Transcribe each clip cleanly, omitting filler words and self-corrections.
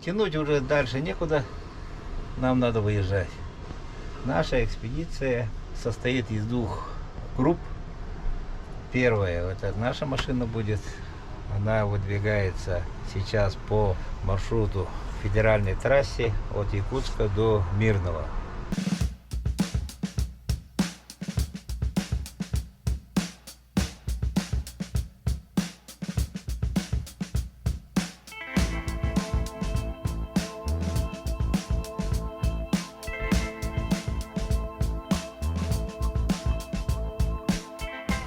Тянуть уже дальше некуда, нам надо выезжать. Наша экспедиция состоит из двух групп. Первая, это наша машина будет, она выдвигается сейчас по маршруту федеральной трассе от Якутска до Мирного.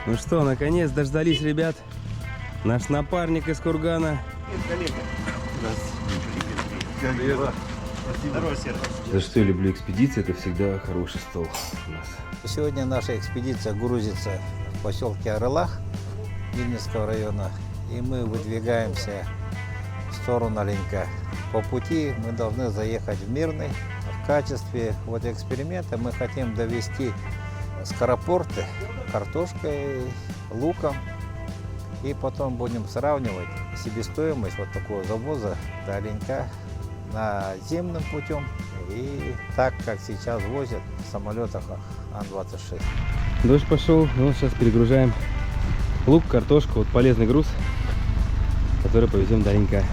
Ну что, наконец дождались, ребят. Наш напарник из Кургана. За что я люблю экспедиции, это всегда хороший стол у нас. Сегодня наша экспедиция грузится в поселке Арылах Вильнюсского района, и мы выдвигаемся в сторону Оленька. По пути мы должны заехать в Мирный. В качестве эксперимента мы хотим довести скоропорты картошкой, луком, и потом будем сравнивать себестоимость такого завоза до Оленька наземным путем и так, как сейчас возят в самолетах Ан-26. Дождь пошел, ну сейчас перегружаем лук, картошку, полезный груз, который повезем до Оленька.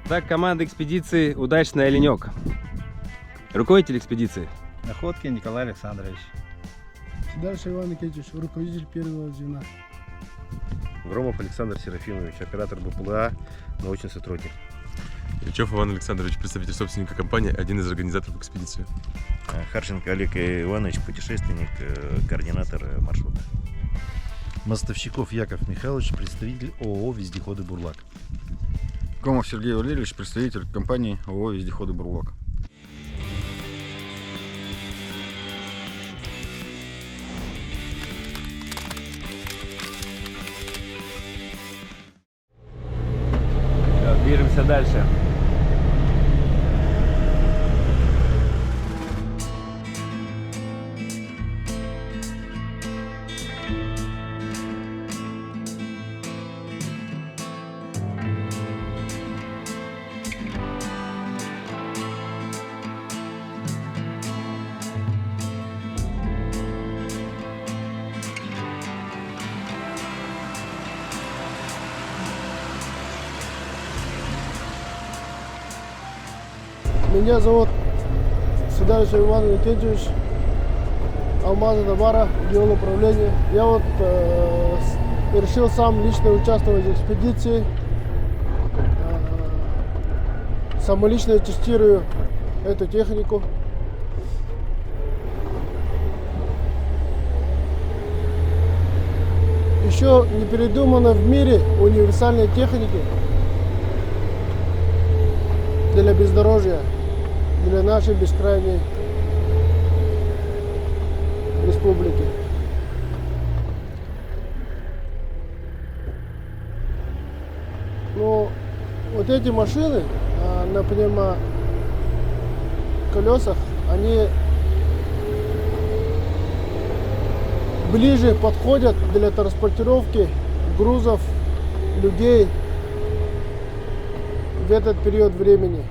Так, команда экспедиции «Удачный оленек». Руководитель экспедиции. Находки Николай Александрович. Дальше Иван Никитич, руководитель первого звена. Громов Александр Серафимович, оператор БПЛА, научный сотрудник. Ильичев Иван Александрович, представитель собственника компании, один из организаторов экспедиции. Харченко Олег Иванович, путешественник, координатор маршрута. Мостовщиков Яков Михайлович, представитель ООО «Вездеходы Бурлак». Комов Сергей Валерьевич, представитель компании ООО «Вездеходы Бурлак». Движемся дальше. Меня зовут Судаевич Иван Никитич, Алмаза Добара, отдел управления. Я решил сам лично участвовать в экспедиции. Самолично тестирую эту технику. Еще не передумано в мире универсальной техники для бездорожья, для нашей бескрайней республики. Но вот эти машины на пневмоколесах, они ближе подходят для транспортировки грузов, людей в этот период времени.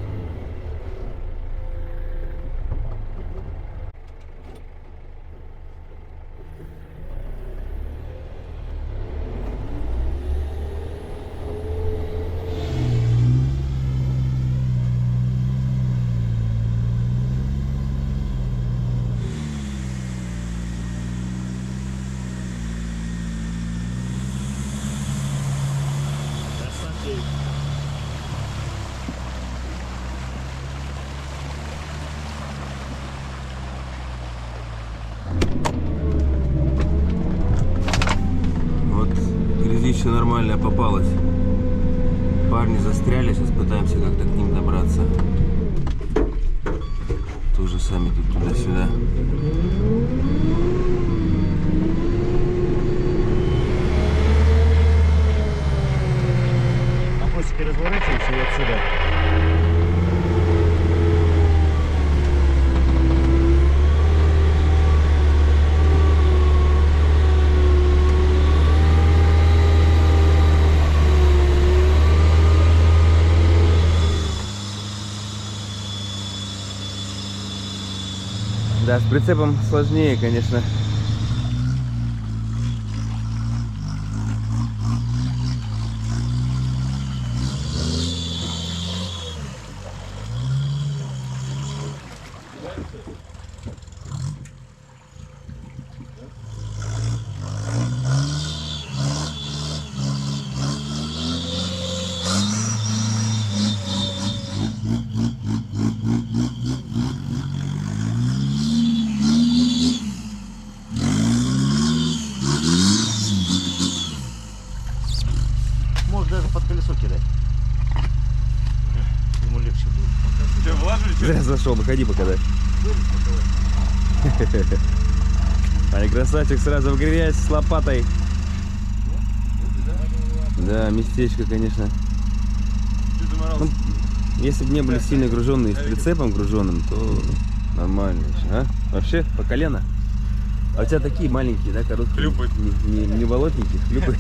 Грязище нормальное попалось. Парни застряли, сейчас пытаемся как-то к ним добраться. Тоже сами тут туда-сюда. прицепом сложнее, конечно. Можешь даже под колесо кидать. Ему легче будет. Что, влажили? Зря зашел, выходи пока, да. Ай, красавчик сразу в грязь с лопатой. Да, местечко, конечно. Ну, если бы не были сильно груженные с прицепом груженным, то нормально еще, а? Вообще по колено. А у тебя такие маленькие, да, короткие? Хлюпают. Не болотники, хлюпают.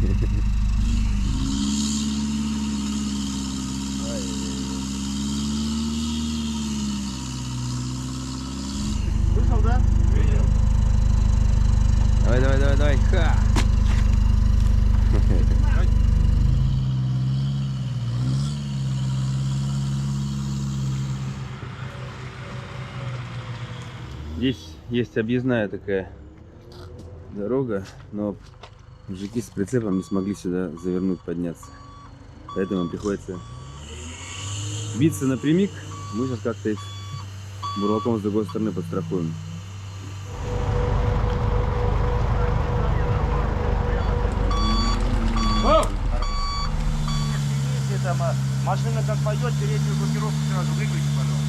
Вышел, да? Давай, давай, давай, давай. Ха! Здесь есть объездная такая дорога, но мужики с прицепом не смогли сюда завернуть, подняться. Поэтому приходится биться напрямик. Мы сейчас как-то их бурлаком с другой стороны подстрахуем. Если там машина как пойдет, переднюю блокировку сразу выключи, пожалуйста.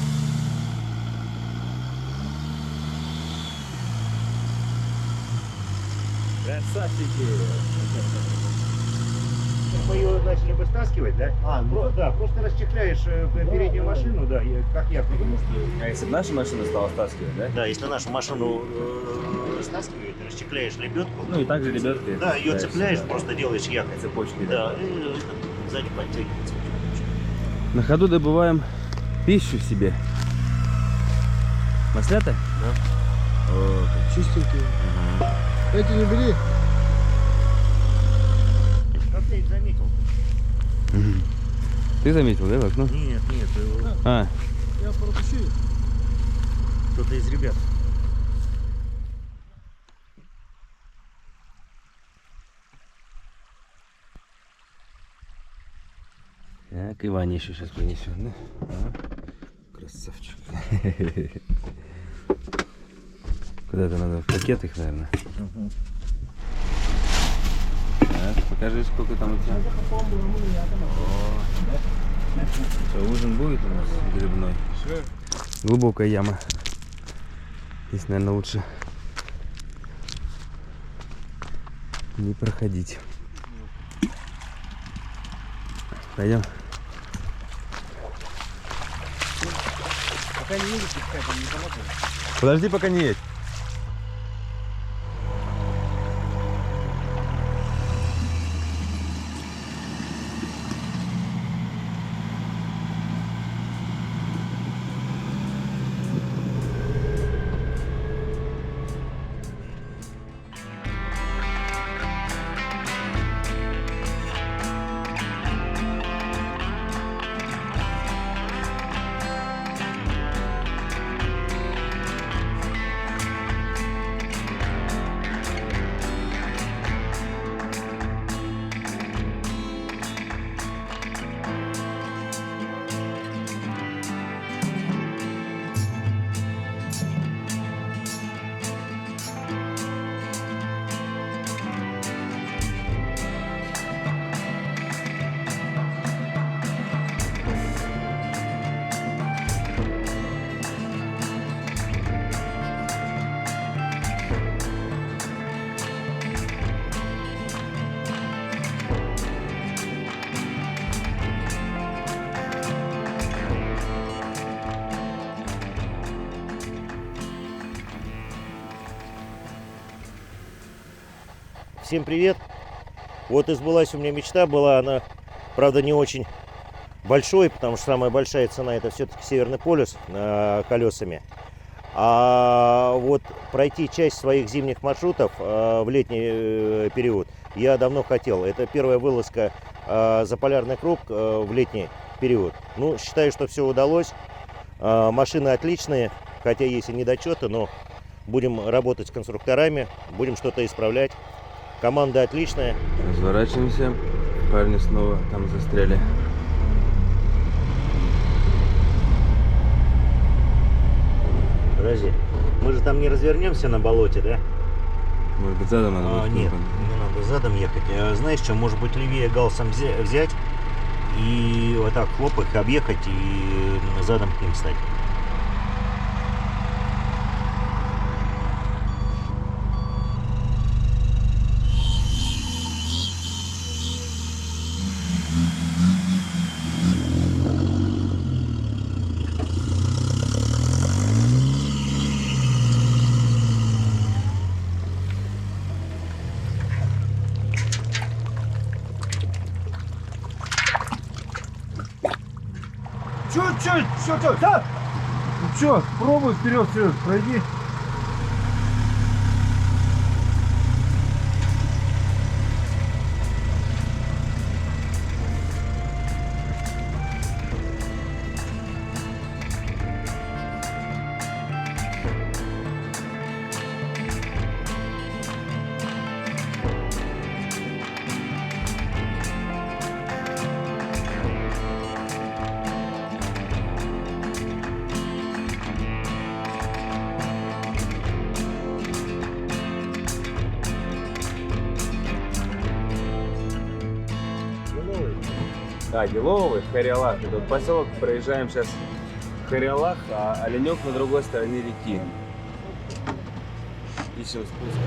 Красавчики! Мы ее начали бы стаскивать, да? Да, просто расчехляешь переднюю машину, да, как я понимаю. А если бы наша машина стала стаскивать, да? Да, если нашу машину стаскивает, расчехляешь лебедку, Ну и также лебедки. да, ее цепляешь, просто делаешь якорь. Цепочки, Да, и сзади подтягивается. На ходу добываем пищу себе. Маслята? Да. О, как чистенькие. Эти не бери. Как ты их заметил? Ты заметил, да, в окно? Нет, А, Я пропущу. кто-то из ребят. так, Иван еще сейчас принесет, да? А, красавчик. Куда-то надо в пакет их, наверное. Так, покажи, сколько там у тебя. О. Что, ужин будет у нас грибной? Глубокая яма. Здесь, наверное, лучше не проходить. Пойдем. Пока не едешь, пускай там не помотает. Подожди, пока не едь. Всем привет! Вот и сбылась у меня мечта, была она, правда, не очень большой, потому что самая большая цена это все-таки Северный полюс колесами. А вот пройти часть своих зимних маршрутов в летний период я давно хотел. Это первая вылазка за полярный круг в летний период. Ну, считаю, что все удалось. Машины отличные, хотя есть и недочеты, но будем работать с конструкторами, будем что-то исправлять. Команда отличная. Разворачиваемся. Парни снова там застряли. Подожди, мы же там не развернемся на болоте, да? Может быть, задом надо будет? Нет, не надо задом ехать. Знаешь что, может быть, левее галсом взять и вот так хлоп их объехать и задом к ним стать. Чуть-чуть, все, да. Ну что, пробуй вперед, пройди. Да, Деловый, Хариалах. Это вот поселок, проезжаем сейчас Хариалах, а Оленек на другой стороне реки. Ищем спуск.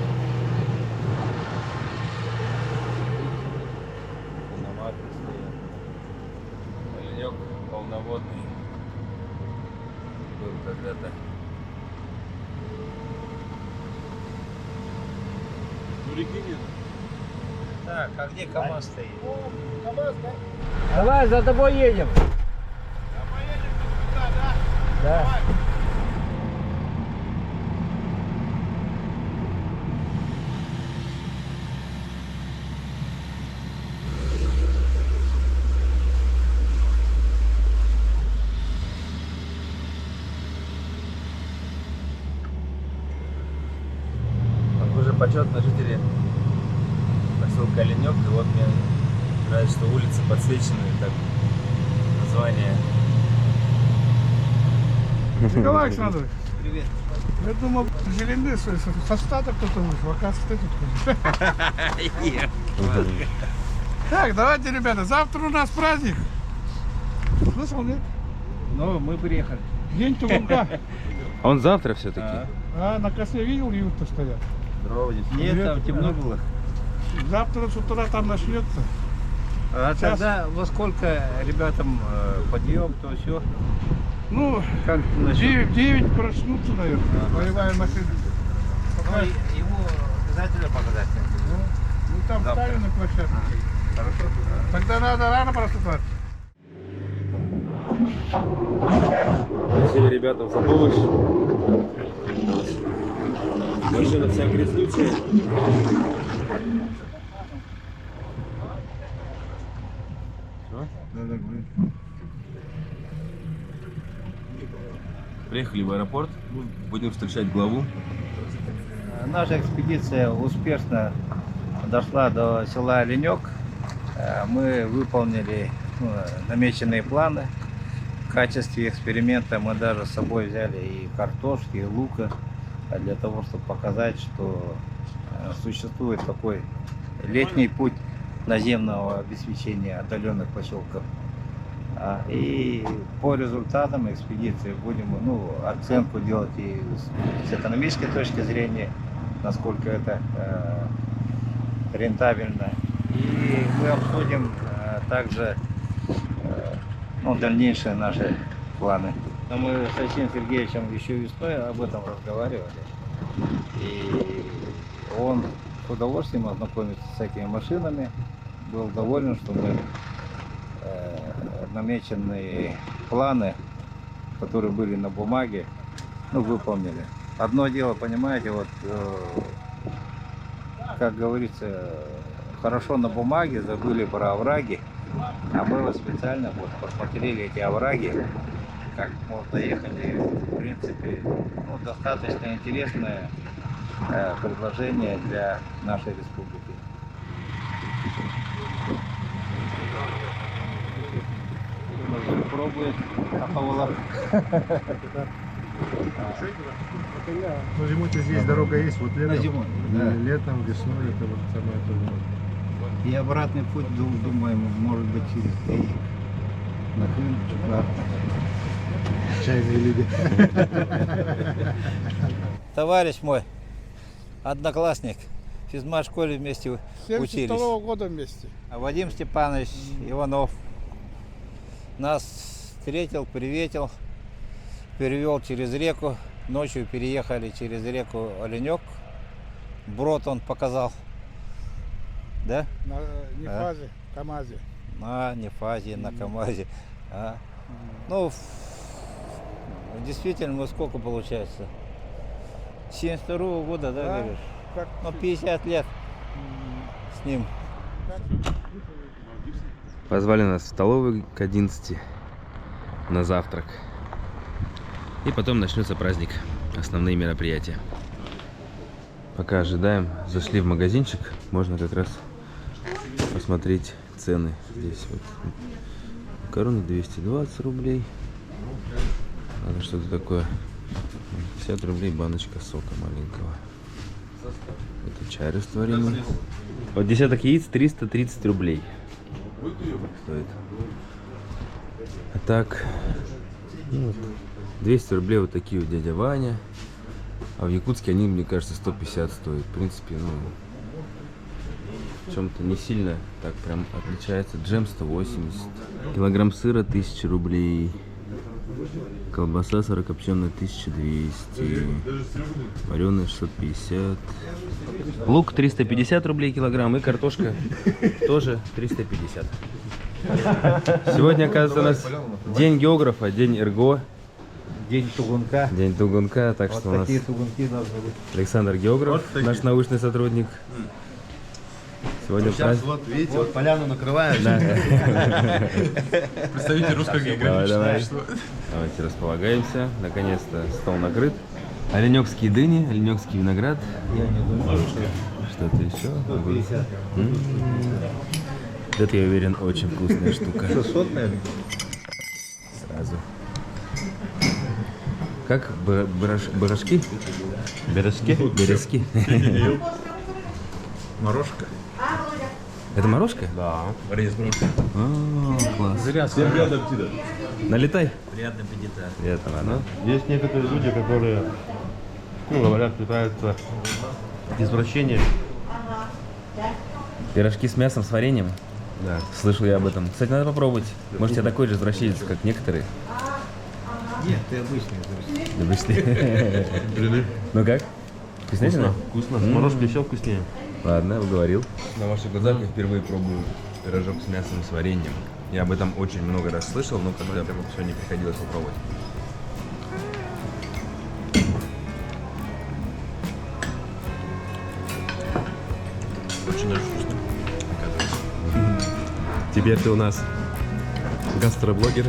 Полноватый стоит. Оленек полноводный. Был когда-то. Ну реки нет. Так, а где КамАЗ стоит? КамАЗ, да? Давай, за тобой едем. Да. Уже почетные жители поселка Оленек, и вот мне нравится, что улицы подсвечены, так название. Николай Александрович, Привет. я думал, зеленый со стада кто-то вышел, оказывается, ты тут ходишь. Так, давайте, ребята, завтра у нас праздник. Слышал, нет? Ну, мы приехали. День Тугунка. А он завтра все-таки? А на косе видел, юрты стоят? Здорово, Нет, там темно было. Завтра с утра там начнется. А Сейчас. тогда во сколько ребятам подъем, то все? Ну, Как насчет? 9 проснутся, наверное. Боевая машина. Ну, ему обязательно показать. Ну, там Завтра. ставим на площадке. Хорошо. Тогда надо рано просыпаться. Сели ребята в Заболыш. Машина вся грязнючая. Приехали в аэропорт, будем встречать главу. Наша экспедиция успешно дошла до села Оленек. Мы выполнили намеченные планы. В качестве эксперимента мы даже с собой взяли и картошки, и лука, для того, чтобы показать, что существует такой летний путь наземного обеспечения отдаленных поселков. И по результатам экспедиции будем оценку делать и с экономической точки зрения, насколько это рентабельно. И мы обсудим также дальнейшие наши планы. Но мы с Алексеем Сергеевичем еще весной об этом разговаривали. И он с удовольствием ознакомится с этими машинами, был доволен, что мы намеченные планы, которые были на бумаге, выполнили. Одно дело, понимаете, вот, как говорится, хорошо на бумаге, забыли про овраги, а мы вот специально вот посмотрели эти овраги, как можно ехать, и, в принципе, ну, достаточно интересное предложение для нашей республики. Пробует Ахавала. Ну, зимой-то здесь дорога есть, вот На летом, зиму, да. летом, весной, это вот самое то. И обратный путь, думаем, может быть, через 3 на Крым, обратно. Чайные люди. Товарищ мой, одноклассник, в физмат-школе вместе учились. 72-го года вместе. А Вадим Степанович Иванов нас встретил, приветил, перевел через реку. Ночью переехали через реку Оленек. Брод он показал. Да? На Нефазе, КамАЗе. На Нефазе, на КамАЗе. А. Ну, действительно, ну сколько получается? 72-го года, да, Да. говоришь? Как Ну, 50 лет с ним. Позвали нас в столовую к 11 на завтрак. И потом начнется праздник, основные мероприятия. Пока ожидаем, зашли в магазинчик, можно как раз посмотреть цены. Здесь вот макароны 220 рублей. Надо что-то такое. 50 рублей баночка сока маленького. Это чай растворимый. Вот десяток яиц 330 рублей стоит. А так, ну, вот, 200 рублей вот такие вот дядя Ваня. А в Якутске они, мне кажется, 150 стоят. В принципе, ну, в чем-то не сильно так прям отличается. Джем 180. Килограмм сыра 1000 рублей. Колбаса сырокопченая 1200. Вареная 650. Лук 350 рублей килограмм. И картошка тоже 350. Сегодня, оказывается, у нас день географа, день РГО. День тугунка. День тугунка, так Вот что у нас такие тугунки должны быть. Александр Географ, наш научный сотрудник. Сегодня праздник. Вот видите, вот поляну накрываем. Представитель русского Давай, географического давай. общества. Давайте располагаемся. Наконец-то стол накрыт. Оленёкские дыни, оленёкский виноград. Что-то еще. Это, я уверен, очень вкусная штука. 600, наверное. Сразу. Как барашки? Березки? Березки. Морожка. Это морожка? Да. Класс. Налетай. Приятного аппетита. Приятного, да? Есть некоторые люди, которые, ну, говорят, питаются извращением. Пирожки с мясом, с вареньем? Да. Слышал я об этом. Кстати, надо попробовать. Может, я такой же извращенец, как некоторые. Нет, ты обычный. Обычные. Ну как? Вкуснятина? Вкусно. С морожкой еще вкуснее. Ладно, уговорил. На ваших глазах я впервые пробую пирожок с мясом и с вареньем. Я об этом очень много раз слышал, но когда все не приходилось попробовать. Очень даже вкусно, оказывается. Теперь ты у нас гастроблогер.